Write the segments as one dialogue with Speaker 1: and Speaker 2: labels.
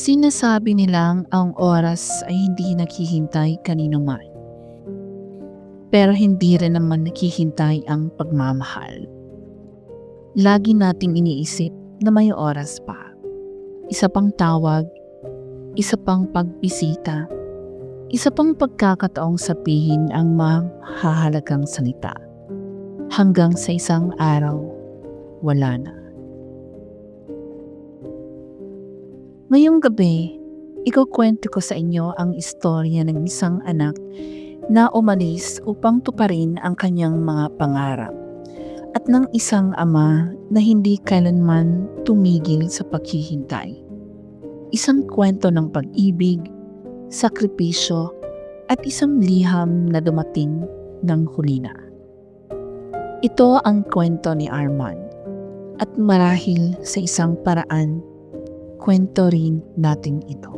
Speaker 1: Sinasabi nilang ang oras ay hindi naghihintay kanino man. Pero hindi rin naman naghihintay ang pagmamahal. Lagi nating iniisip na may oras pa. Isa pang tawag, isa pang pagbisita, isa pang pagkakataong sabihin ang mahahalagang salita. Hanggang sa isang araw, wala na. Ngayong gabi, ikukwento ko sa inyo ang istorya ng isang anak na umalis upang tuparin ang kanyang mga pangarap at ng isang ama na hindi kailanman tumigil sa paghihintay. Isang kwento ng pag-ibig, sakripisyo at isang liham na dumating ng huli na. Ito ang kwento ni Arman at marahil sa isang paraan, kwento rin natin ito.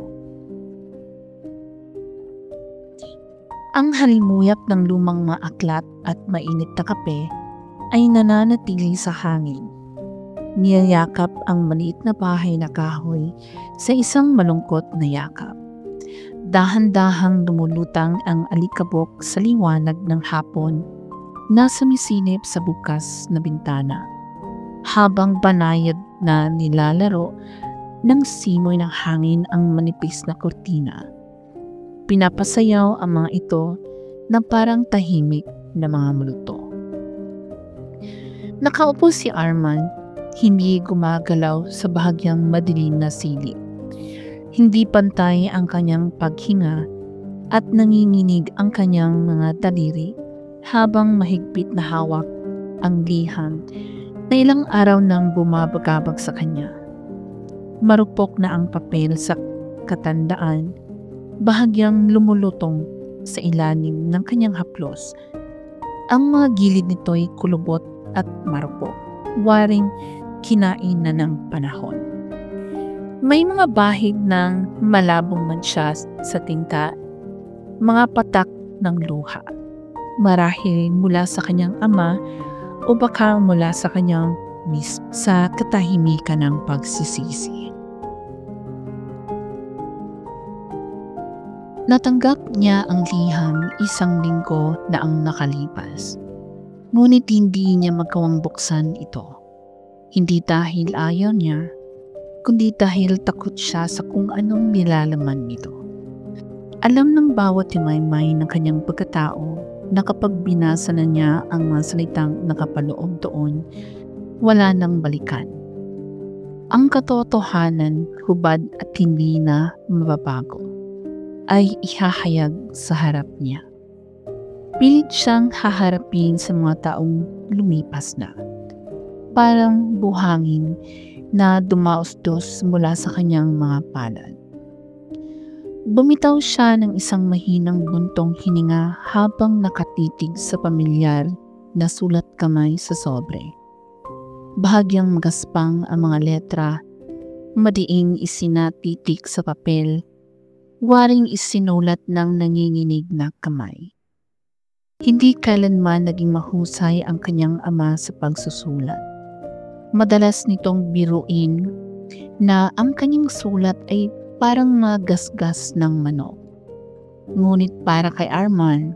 Speaker 1: Ang halimuyap ng lumang mga aklat at mainit na kape ay nananatili sa hangin. Niyayakap ang maliit na bahay na kahoy sa isang malungkot na yakap. Dahan-dahang lumulutang ang alikabok sa liwanag ng hapon na sumisilip sa bukas na bintana, habang banayad na nilalaro ng simoy ng hangin ang manipis na kurtina. Pinapasayaw ang mga ito na parang tahimik na mga multo. Nakaupo si Arman, hindi gumagalaw sa bahagyang madilim na silid. Hindi pantay ang kanyang paghinga at nanginginig ang kanyang mga daliri habang mahigpit na hawak ang liham na ilang araw nang bumabagabag sa kanya. Marupok na ang papel sa katandaan, bahagyang lumulutong sa ilalim ng kanyang haplos. Ang mga gilid nito'y kulubot at marupok, waring kinain na ng panahon. May mga bahid ng malabong mansya sa tinta, mga patak ng luha, marahil mula sa kanyang ama o baka mula sa kanyang sa katahimikan ng pagsisisi. Natanggap niya ang liham isang linggo na ang nakalipas. Ngunit hindi niya magawang buksan ito. Hindi dahil ayaw niya, kundi dahil takot siya sa kung anong nilalaman nito. Alam ng bawat himaymay ng kanyang pagkatao na kapag binasa na niya ang mga salitang nakapaloob doon, wala nang balikan. Ang katotohanan, hubad at hindi na mababago, ay ihahayag sa harap niya. Pilit siyang haharapin sa mga taong lumipas na, parang buhangin na dumausdos mula sa kanyang mga palad. Bumitaw siya ng isang mahinang buntong hininga habang nakatitig sa pamilyar na sulat kamay sa sobre. Bahagyang magaspang ang mga letra, madiing isinatitik sa papel, waring isinulat ng nanginginig na kamay. Hindi kailanman naging mahusay ang kanyang ama sa pagsusulat. Madalas nitong biruin na ang kanyang sulat ay parang magasgas ng manok. Ngunit para kay Arman,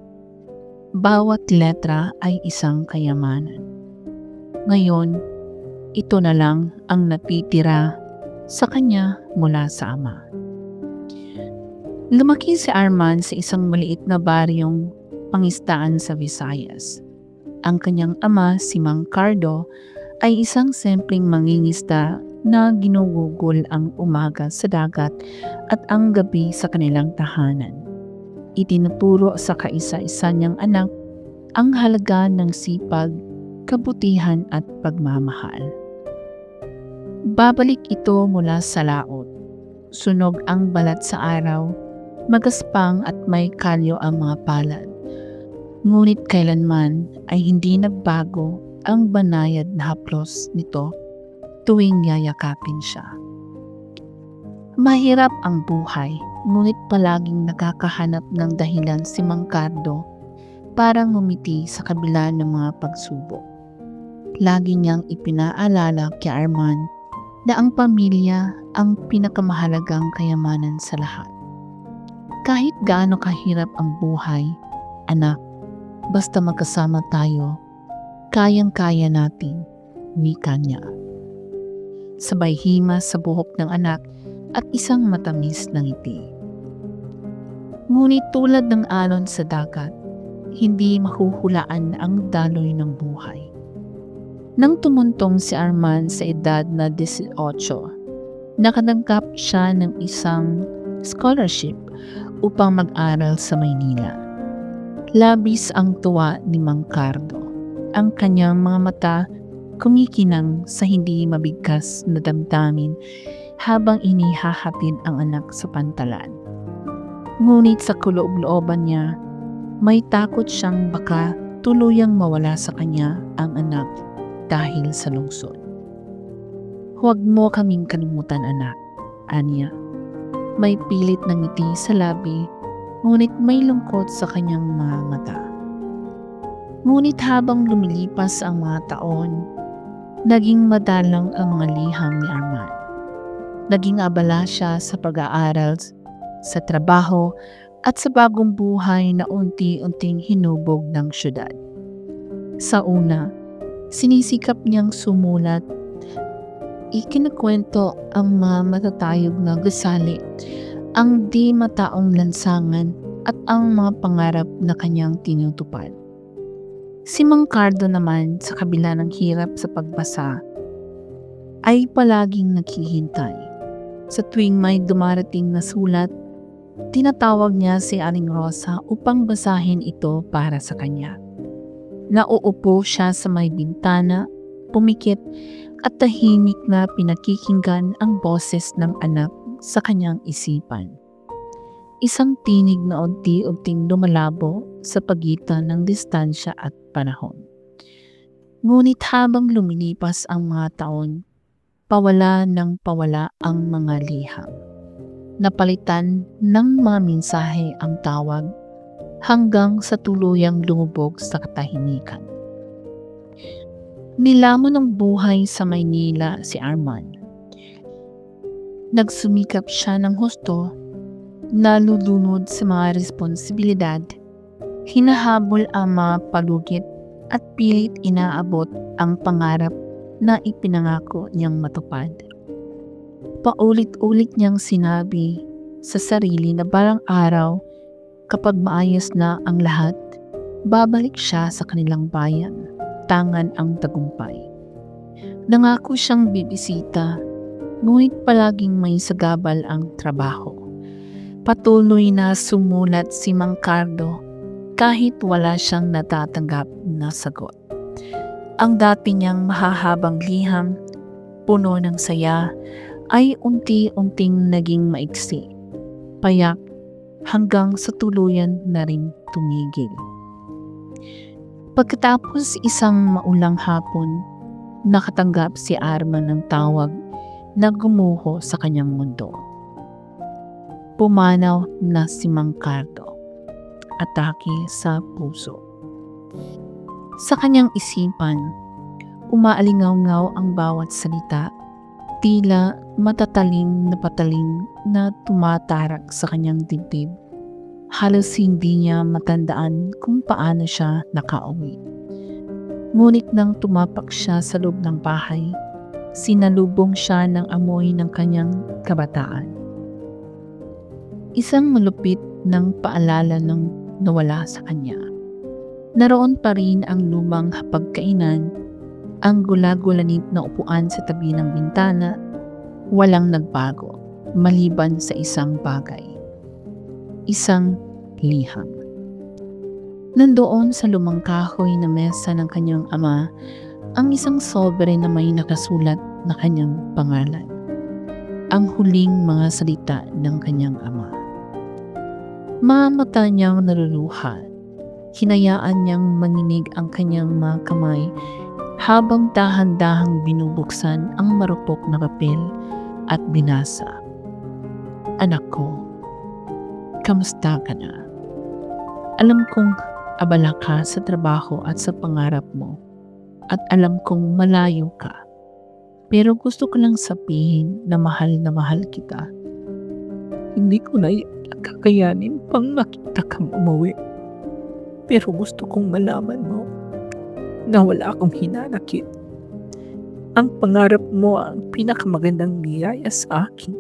Speaker 1: bawat letra ay isang kayamanan. Ngayon, ito na lang ang natitira sa kanya mula sa ama. Lumaki si Arman sa isang maliit na baryong pangistaan sa Visayas. Ang kanyang ama, si Mang Cardo, ay isang simpleng mangingisda na ginugugol ang umaga sa dagat at ang gabi sa kanilang tahanan. Itinuturo sa kaisa-isa niyang anak ang halaga ng sipag, kabutihan at pagmamahal. Babalik ito mula sa laot. Sunog ang balat sa araw, magaspang at may kalyo ang mga palad. Ngunit kailanman ay hindi nagbago ang banayad na haplos nito tuwing yayakapin siya. Mahirap ang buhay, ngunit palaging nakakahanap ng dahilan si Mang Cardo para ngumiti sa kabila ng mga pagsubok. Lagi niyang ipinaalala kay Arman na ang pamilya ang pinakamahalagang kayamanan sa lahat. Kahit gaano kahirap ang buhay, anak, basta magkasama tayo, kayang-kaya natin, wika niya. Sabay himas sa buhok ng anak at isang matamis na ngiti. Ngunit tulad ng alon sa dagat, hindi mahuhulaan ang daloy ng buhay. Nang tumuntong si Arman sa edad na 18, nakatanggap siya ng isang scholarship upang mag-aral sa Maynila. Labis ang tuwa ni Mang Cardo. Ang kanyang mga mata kumikinang sa hindi mabigkas na damdamin habang inihahatid ang anak sa pantalan. Ngunit sa kuloob-looban niya, may takot siyang baka tuluyang mawala sa kanya ang anak dahil sa lungsod. Huwag mo kaming kalimutan, anak, anya. May pilit na ngiti sa labi, ngunit may lungkot sa kanyang mga mata. Ngunit habang lumilipas ang mga taon, naging madalang ang mga liham ni Arman. Naging abala siya sa pag-aaral, sa trabaho, at sa bagong buhay na unti-unting hinubog ng syudad. Sa una, sinisikap niyang sumulat, ikinikwento ang mga matatayog na gusali, ang di mataong lansangan at ang mga pangarap na kanyang tinutupad. Si Mang Cardo naman, sa kabila ng hirap sa pagbasa, ay palaging naghihintay. Sa tuwing may dumarating na sulat, tinatawag niya si Aling Rosa upang basahin ito para sa kanya. Nauupo siya sa may bintana, pumikit at tahimik na pinakikinggan ang boses ng anak sa kanyang isipan. Isang tinig na unti-unting lumalabo sa pagitan ng distansya at panahon. Ngunit habang lumilipas ang mga taon, pawala ng pawala ang mga liham. Napalitan ng mga mensahe ang tawag hanggang sa tuluyang lumubog sa katahimikan. Nilamon ng buhay sa Maynila si Arman. Nagsumikap siya ng husto, nalulunod sa mga responsibilidad, hinahabol ang mga palugit at pilit inaabot ang pangarap na ipinangako niyang matupad. Paulit-ulit niyang sinabi sa sarili na balang araw, kapag maayos na ang lahat, babalik siya sa kanilang bayan, tangan ang tagumpay. Nangako siyang bibisita, ngunit palaging may sagabal ang trabaho. Patuloy na sumulat si Mang Cardo kahit wala siyang natatanggap na sagot. Ang dati niyang mahahabang liham, puno ng saya, ay unti-unting naging maiksi, payak, hanggang sa tuluyan na rin tumigil. Pagkatapos isang maulang hapon, nakatanggap si Arman ng tawag na gumuho sa kanyang mundo. Pumanaw na si Mang Cardo, atake sa puso. Sa kanyang isipan, umaalingaw-ngaw ang bawat salita, tila matataling na pataling na tumatarak sa kanyang dibdib. Halos hindi niya matandaan kung paano siya nakauwi. Ngunit nang tumapak siya sa loob ng bahay, sinalubong siya ng amoy ng kanyang kabataan. Isang malupit ng paalala ng nawala sa kanya. Naroon pa rin ang lumang hapagkainan, ang gula-gulanit na upuan sa tabi ng bintana, walang nagbago, maliban sa isang bagay. Isang liham. Nandoon sa lumang kahoy na mesa ng kanyang ama, ang isang sobre na may nakasulat na kanyang pangalan. Ang huling mga salita ng kanyang ama. Mata niyang naluluha. Hinayaan niyang manginig ang kanyang mga kamay habang dahan-dahang binubuksan ang marupok na papel at binasa. Anak ko, kamusta ka na? Alam kong abala ka sa trabaho at sa pangarap mo, at alam kong malayo ka. Pero gusto ko lang sabihin na mahal kita.
Speaker 2: Hindi ko na kakayanin pang makita kang umuwi. Pero gusto kong malaman mo na wala akong hinanakit. Ang pangarap mo ang pinakamagandang niyaya sa akin.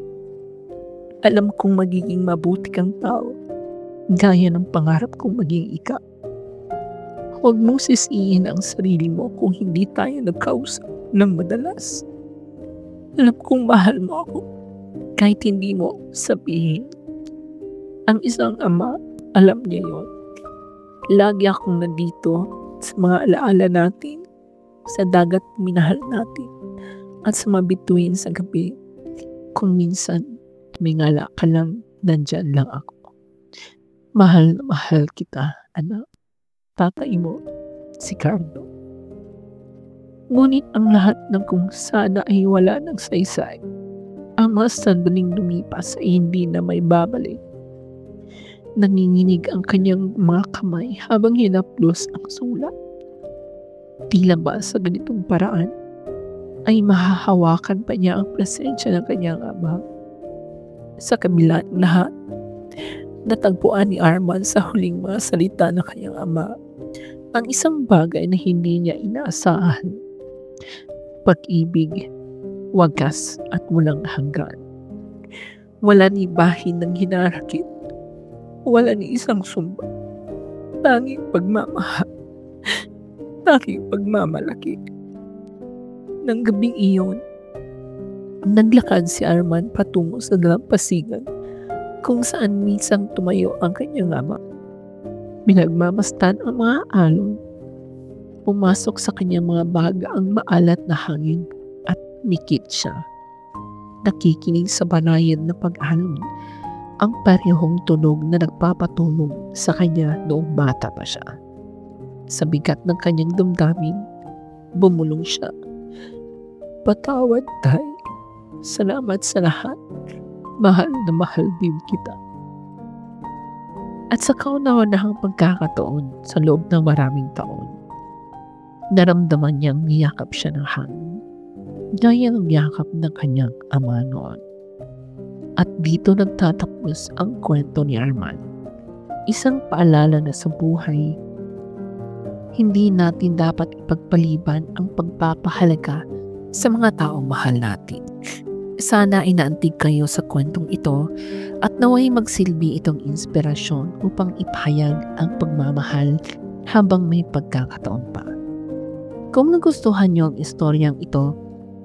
Speaker 2: Alam kong magiging mabuti kang tao, gaya ng pangarap kong maging ikaw. Huwag mong sisihin ang sarili mo kung hindi tayo nagkausap ng madalas. Alam kong mahal mo ako, kahit hindi mo sabihin. Ang isang ama, alam niya yon. Lagi akong nandito sa mga alaala natin, sa dagat minahal natin, at sa mga bituin sa gabi. Kung minsan may ngala ka lang, nandyan lang ako. Mahal na mahal kita, anak. Tatay mo, si Carlo. Ngunit ang lahat ng kung sana ay wala ng saysay. Ang mga sandaling lumipas ay hindi na may babalik. Nanginginig ang kanyang mga kamay habang hinaplos ang sulat. Tila ba sa ganitong paraan ay mahahawakan pa niya ang presensya ng kanyang ama. Sa kabila ng lahat, natagpuan ni Arman sa huling mga salita ng kanyang ama ang isang bagay na hindi niya inaasahan. Pag-ibig, wagas at walang hanggan. Wala ni bahin ng hinarakit. Wala ni isang sumba. Tanging pagmamahal. Tanging pagmamalaki. Nang gabing iyon, naglakad si Arman patungo sa dalampasigan kung saan minsan tumayo ang kanyang ama. Minagmamastan ang mga alon. Pumasok sa kanyang mga baga ang maalat na hangin at mikit siya. Nakikinig sa banayad na pag-alon ang parehong tunog na nagpapatulog sa kanya noong bata pa siya. Sa bigat ng kanyang damdamin, bumulong siya. Patawad, Tay. Salamat sa lahat. Mahal na mahal din kita. At sa kauna-unahang pagkakataon sa loob ng maraming taon, naramdaman niyang niyakap siya ng hangin, gaya ng yakap ng kanyang ama noon. At dito nagtatapos ang kwento ni Arman. Isang paalala na sa buhay, hindi natin dapat ipagpaliban ang pagpapahalaga sa mga taong mahal natin. Sana ay naantig kayo sa kwentong ito at naway magsilbi itong inspirasyon upang ipahayag ang pagmamahal habang may pagkakataon pa. Kung nagustuhan niyo ang istoryang ito,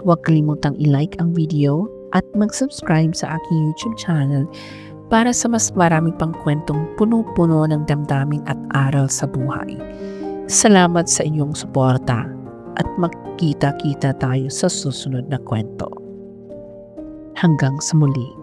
Speaker 2: huwag kalimutang i-like ang video at mag-subscribe sa aking YouTube channel para sa mas marami pang kwentong puno-puno ng damdamin at aral sa buhay. Salamat sa inyong suporta at magkita-kita tayo sa susunod na kwento. Hanggang sa muli.